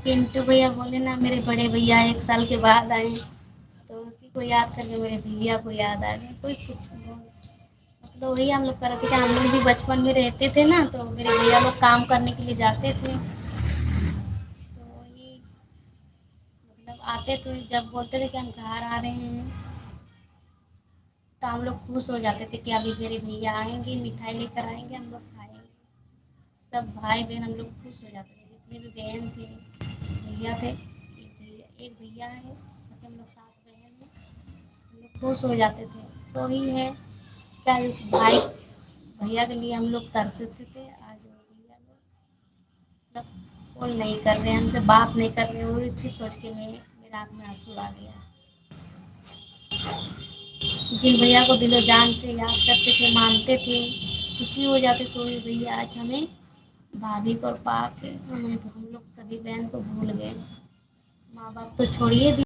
پنٹو بھیا بولے نا میرے بڑے بھیا 1 سال کے بعد آئے تو اسی کو یاد کر کے میرے بھیا کو یاد آ گیا کوئی کچھ مطلب وہی ہم لوگ کرتے تھے ہم لوگ بھی بچپن میں رہتے تھے نا تو میرے بھیا لوگ کام کرنے کے لیے جاتے تھے تو وہی مطلب آتے تھے جب بولتے تھے کہ ہم گھر آ رہے ہیں تو ہم لوگ خوش ہو جاتے تھے کہ ابھی میرے بھیا آئیں گے مٹھائی لے کر آئیں گے ہم لوگ کھائیں گے سب بھائی بہن ہم لوگ خوش ہو جاتے تھے جتنے بھی بہن تھے بھیا تھے ایک بھیا ہے ہم لوگ 7 بہن ہیں ہم لوگ خوش ہو جاتے تھے تو ہی ہے کیا اس بھائی بھیا کے لیے ہم لوگ ترستے تھے آج وہ بھیا لوگ مطلب کال نہیں کر رہے ہم سے بات نہیں کر رہے وہ اسی سوچ کے میں میرے آنکھ میں آنسو آ گیا جن بھیا کو دل و جان سے یاد کرتے تھے مانتے تھے خوشی ہو جاتے تو یہ بھیا آج ہمیں بھابھی کو پا کے ہم لوگ سبھی بہن کو بھول گئے ماں باپ تو چھوڑیے